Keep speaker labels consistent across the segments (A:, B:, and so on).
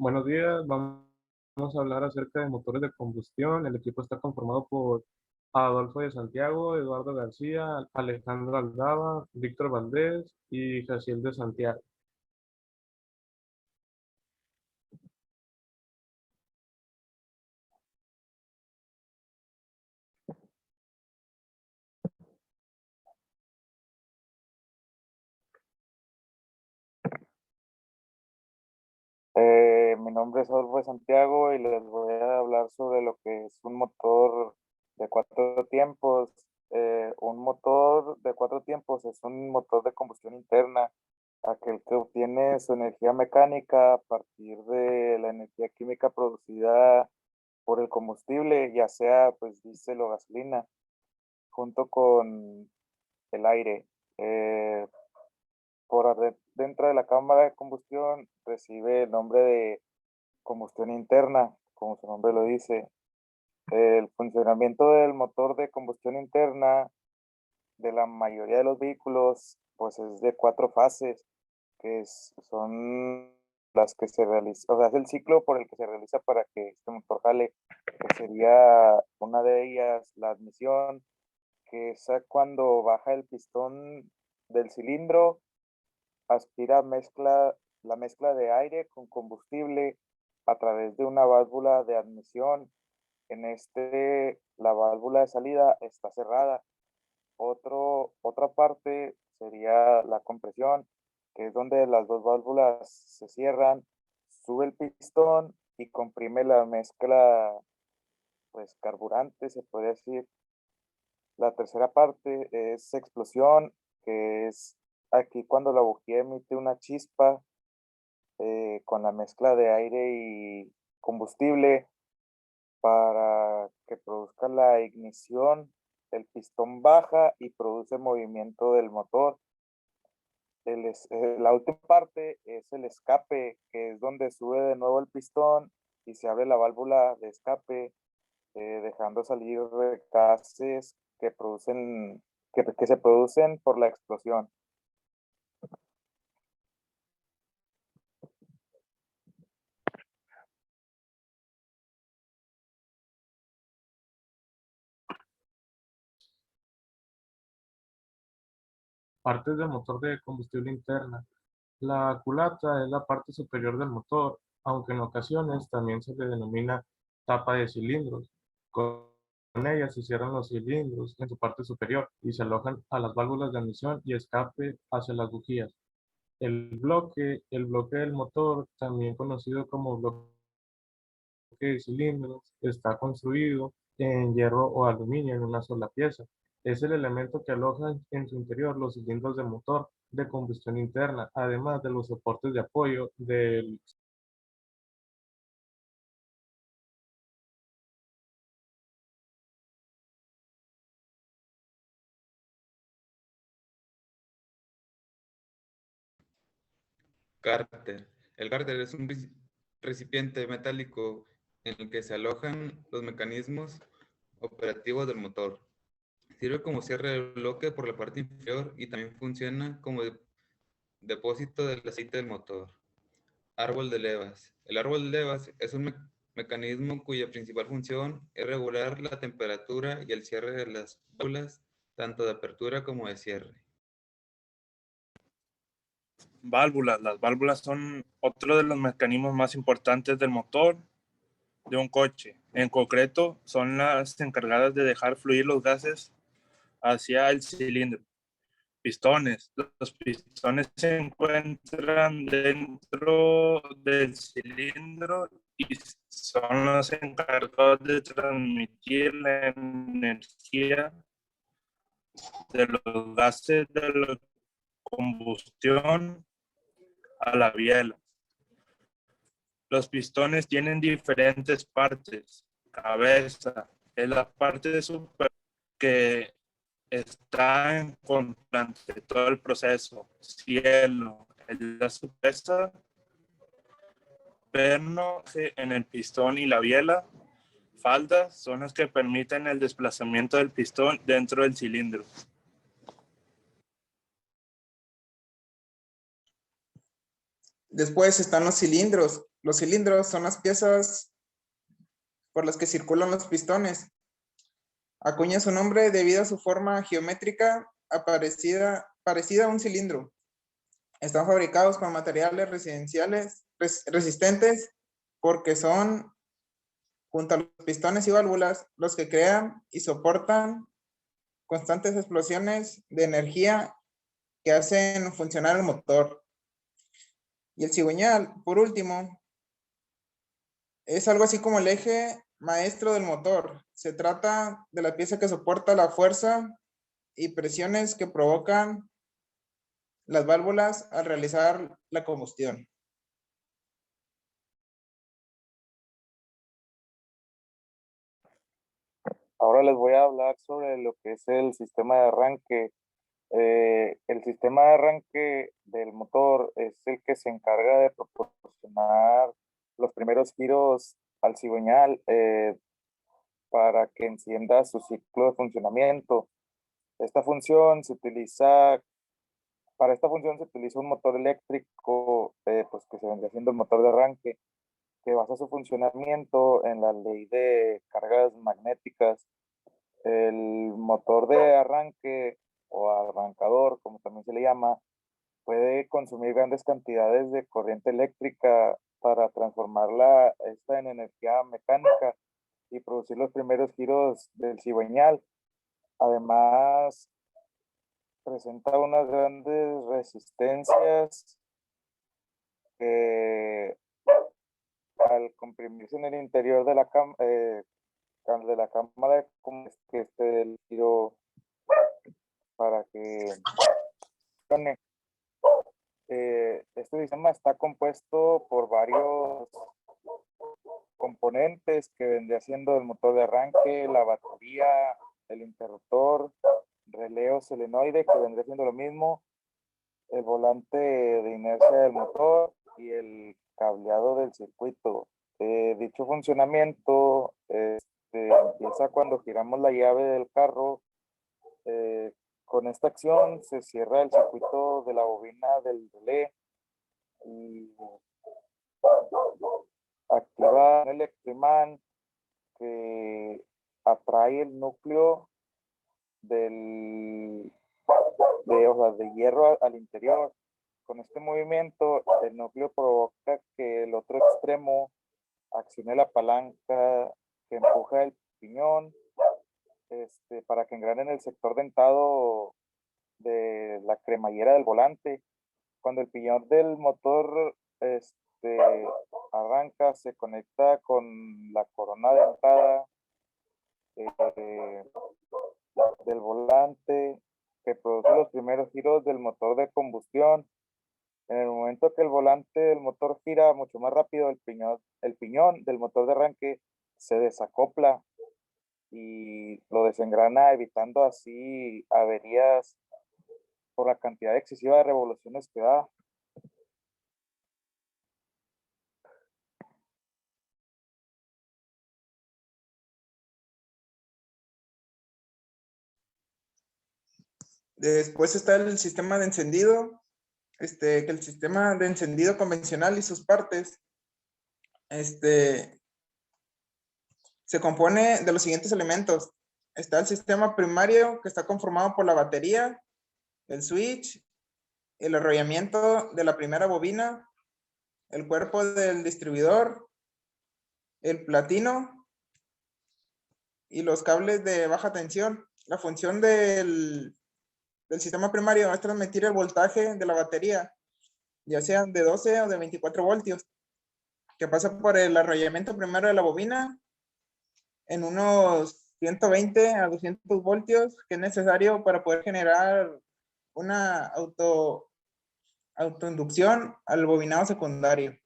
A: Buenos días, vamos a hablar acerca de motores de combustión. El equipo está conformado por Adolfo de Santiago, Eduardo García, Alejandro Aldaba, Víctor Valdés y Jaciel de Santiago.
B: Mi nombre es Adolfo de Santiago y les voy a hablar sobre lo que es un motor de cuatro tiempos. Un motor de cuatro tiempos es un motor de combustión interna, aquel que obtiene su energía mecánica a partir de la energía química producida por el combustible, ya sea pues diésel o gasolina, junto con el aire. Eh, Dentro de la cámara de combustión recibe el nombre de combustión interna, como su nombre lo dice. El funcionamiento del motor de combustión interna de la mayoría de los vehículos pues es de cuatro fases, son las que se realiza, o sea, es el ciclo por el que se realiza para que este motor jale, que sería una de ellas la admisión, que es cuando baja el pistón del cilindro, aspira la mezcla de aire con combustible a través de una válvula de admisión. La válvula de salida está cerrada. Otra parte sería la compresión, que es donde las dos válvulas se cierran, sube el pistón y comprime la mezcla, pues carburante, se puede decir. La tercera parte es explosión, que es aquí cuando la bujía emite una chispa con la mezcla de aire y combustible para que produzca la ignición. El pistón baja y produce movimiento del motor. La última parte es el escape, que es donde sube de nuevo el pistón y se abre la válvula de escape, dejando salir gases que se producen por la explosión.
A: Partes del motor de combustible interna. La culata es la parte superior del motor, aunque en ocasiones también se le denomina tapa de cilindros. Con ella se cierran los cilindros en su parte superior y se alojan a las válvulas de admisión y escape hacia las bujías. El bloque del motor, también conocido como bloque de cilindros, está construido en hierro o aluminio en una sola pieza. Es el elemento que aloja en su interior los cilindros de motor de combustión interna, además de los soportes de apoyo del.
C: Cárter. El cárter es un recipiente metálico en el que se alojan los mecanismos operativos del motor. Sirve como cierre del bloque por la parte inferior y también funciona como depósito del aceite del motor. Árbol de levas. El árbol de levas es un mecanismo cuya principal función es regular la temperatura y el cierre de las válvulas, tanto de apertura como de cierre.
D: Válvulas. Las válvulas son otro de los mecanismos más importantes del motor de un coche. En concreto, son las encargadas de dejar fluir los gases hacia el cilindro. Pistones. Los pistones se encuentran dentro del cilindro y son los encargados de transmitir la energía de los gases de la combustión a la biela. Los pistones tienen diferentes partes. Cabeza es la parte superior que está en durante todo el proceso. Cielo es la cabeza. Perno en el pistón y la biela. Faldas son las que permiten el desplazamiento del pistón dentro del cilindro.
E: Después están los cilindros. Los cilindros son las piezas por las que circulan los pistones. Acuña su nombre debido a su forma geométrica parecida a un cilindro. Están fabricados con materiales resistentes porque son, junto a los pistones y válvulas, los que crean y soportan constantes explosiones de energía que hacen funcionar el motor. Y el cigüeñal, por último, es algo así como el eje maestro del motor. Se trata de la pieza que soporta la fuerza y presiones que provocan las válvulas al realizar la combustión.
B: Ahora les voy a hablar sobre lo que es el sistema de arranque. El sistema de arranque del motor es el que se encarga de proporcionar los primeros giros al cigüeñal para que encienda su ciclo de funcionamiento. Para esta función se utiliza un motor eléctrico, pues que se vendría siendo el motor de arranque, que basa su funcionamiento en la ley de cargas magnéticas. El motor de arranque o arrancador, como también se le llama, puede consumir grandes cantidades de corriente eléctrica para transformarla esta en energía mecánica y producir los primeros giros del cigüeñal. Además, presenta unas grandes resistencias que al comprimirse en el interior de la cámara, como es que esté el giro para que funcione. Este sistema está compuesto por varios componentes que vendría siendo el motor de arranque, la batería, el interruptor, releo solenoide, que vendría siendo lo mismo, el volante de inercia del motor y el cableado del circuito. Dicho funcionamiento empieza cuando giramos la llave del carro. Con esta acción se cierra el circuito de la bobina del relé y activa un electroimán que atrae el núcleo de hierro al interior. Con este movimiento, el núcleo provoca que el otro extremo accione la palanca que empuja el piñón para que engrane en el sector dentado de la cremallera del volante. Cuando el piñón del motor arranca, se conecta con la corona dentada del volante, que produce los primeros giros del motor de combustión. En el momento que el volante del motor gira mucho más rápido, el piñón del motor de arranque se desacopla y lo desengrana, evitando así averías por la cantidad excesiva de revoluciones que da.
E: Después está el sistema de encendido, que el sistema de encendido convencional y sus partes, se compone de los siguientes elementos. Está el sistema primario, que está conformado por la batería, el switch, el arrollamiento de la primera bobina, el cuerpo del distribuidor, el platino y los cables de baja tensión. La función del sistema primario es transmitir el voltaje de la batería, ya sean de 12 o de 24 voltios, que pasa por el arrollamiento primero de la bobina en unos 120 a 200 voltios, que es necesario para poder generar una autoinducción al bobinado secundario.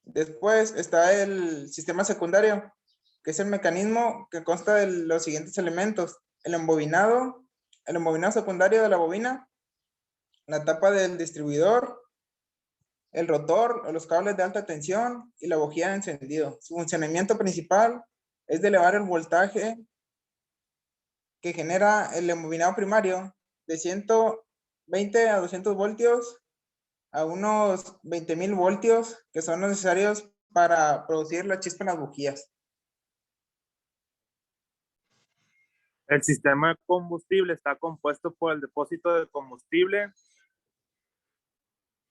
E: Después está el sistema secundario, que es el mecanismo que consta de los siguientes elementos: el embobinado secundario de la bobina, la tapa del distribuidor, el rotor, los cables de alta tensión y la bujía de encendido. Su funcionamiento principal es de elevar el voltaje que genera el embobinado primario de 120 a 200 voltios a unos 20,000 voltios que son necesarios para producir la chispa en las bujías.
D: El sistema de combustible está compuesto por el depósito de combustible,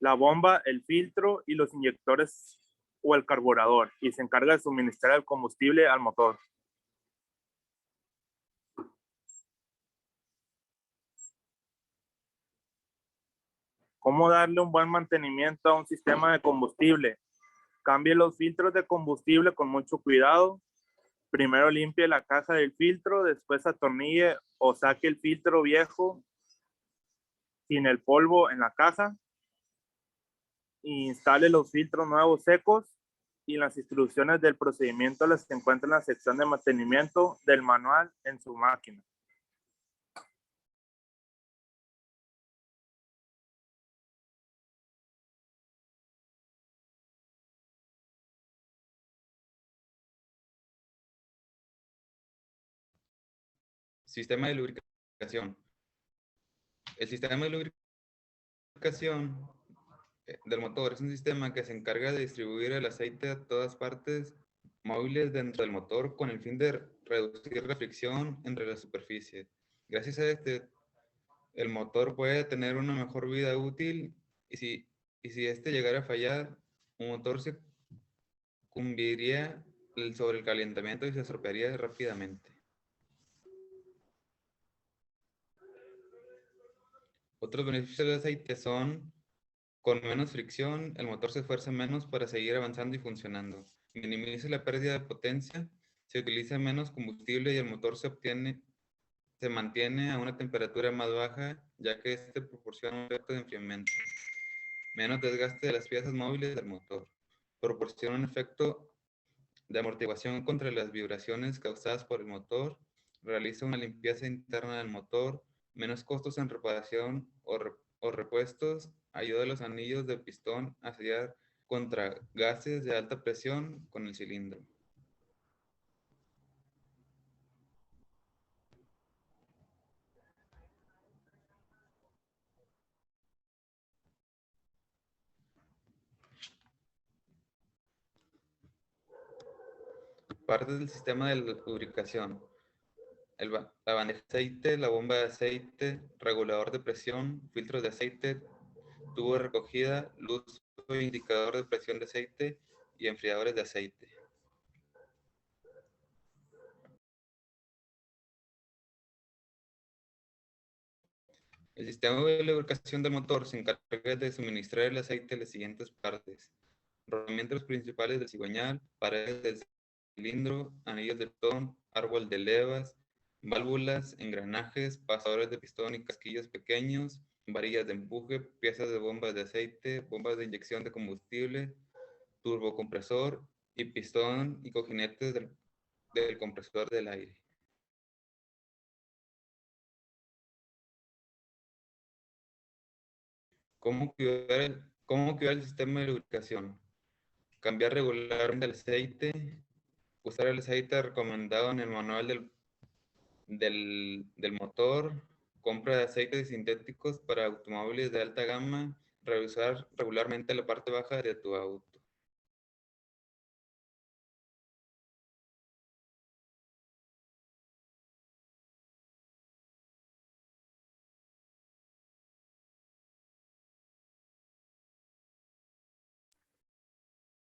D: la bomba, el filtro y los inyectores o el carburador, y se encarga de suministrar el combustible al motor. ¿Cómo darle un buen mantenimiento a un sistema de combustible? Cambie los filtros de combustible con mucho cuidado. Primero limpie la caja del filtro, después atornille o saque el filtro viejo sin el polvo en la caja. Instale los filtros nuevos secos y las instrucciones del procedimiento las encuentra en la sección de mantenimiento del manual en su máquina.
C: Sistema de lubricación. El sistema de lubricación del motor es un sistema que se encarga de distribuir el aceite a todas partes móviles dentro del motor con el fin de reducir la fricción entre las superficies. Gracias a este, el motor puede tener una mejor vida útil y si este llegara a fallar, un motor se cumpliría sobre el calentamiento y se estropearía rápidamente. Otros beneficios del aceite son: con menos fricción, el motor se esfuerza menos para seguir avanzando y funcionando. Minimiza la pérdida de potencia, se utiliza menos combustible y el motor se mantiene a una temperatura más baja, ya que este proporciona un efecto de enfriamiento. Menos desgaste de las piezas móviles del motor. Proporciona un efecto de amortiguación contra las vibraciones causadas por el motor. Realiza una limpieza interna del motor. Menos costos en reparación o repuestos. Ayuda a los anillos del pistón a sellar contra gases de alta presión con el cilindro. Partes del sistema de lubricación. La bandeja de aceite, la bomba de aceite, regulador de presión, filtros de aceite, tubo de recogida, luz o indicador de presión de aceite y enfriadores de aceite. El sistema de lubricación del motor se encarga de suministrar el aceite a las siguientes partes: rodamientos principales del cigüeñal, paredes del cilindro, anillos de pistón, árbol de levas, válvulas, engranajes, pasadores de pistón y casquillos pequeños, varillas de empuje, piezas de bombas de aceite, bombas de inyección de combustible, turbocompresor y pistón y cojinetes del compresor del aire. ¿Cómo cuidar el sistema de lubricación? Cambiar regularmente el aceite, usar el aceite recomendado en el manual del motor, compra de aceites sintéticos para automóviles de alta gama, revisar regularmente la parte baja de tu auto.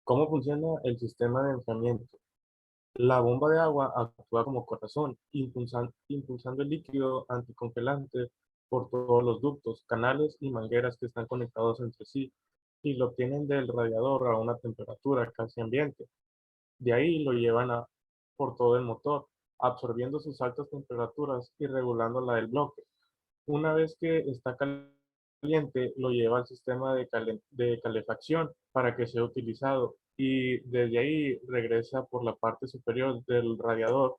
A: ¿Cómo funciona el sistema de enfriamiento? La bomba de agua actúa como corazón, impulsando el líquido anticongelante por todos los ductos, canales y mangueras que están conectados entre sí y lo obtienen del radiador a una temperatura casi ambiente. De ahí lo llevan por todo el motor, absorbiendo sus altas temperaturas y regulando la del bloque. Una vez que está caliente, lo lleva al sistema de calefacción para que sea utilizado y desde ahí regresa por la parte superior del radiador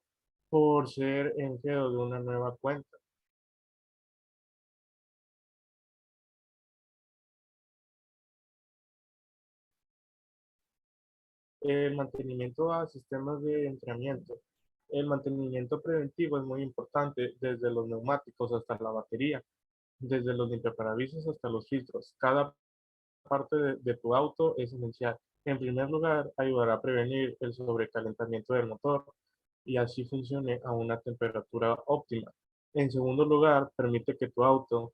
A: por ser enviado de una nueva cuenta. El mantenimiento a sistemas de enfriamiento. El mantenimiento preventivo es muy importante, desde los neumáticos hasta la batería, desde los limpiaparabrisas hasta los filtros. Cada parte de tu auto es esencial. En primer lugar, ayudará a prevenir el sobrecalentamiento del motor y así funcione a una temperatura óptima. En segundo lugar, permite que tu auto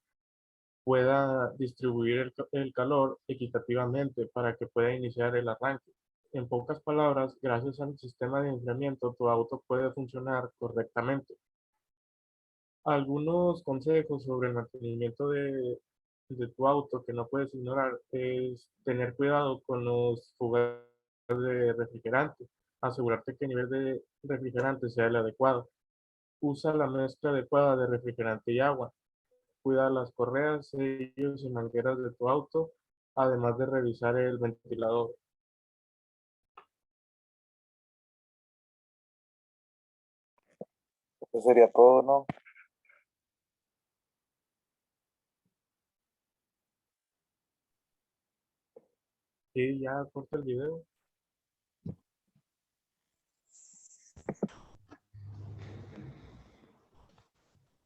A: pueda distribuir el calor equitativamente para que pueda iniciar el arranque. En pocas palabras, gracias al sistema de enfriamiento, tu auto puede funcionar correctamente. Algunos consejos sobre el mantenimiento de tu auto que no puedes ignorar es tener cuidado con los fugas de refrigerante. Asegurarte que el nivel de refrigerante sea el adecuado. Usa la mezcla adecuada de refrigerante y agua. Cuida las correas, sellos y mangueras de tu auto, además de revisar el ventilador.
B: Eso sería todo, ¿no?
A: Y ya corta el video.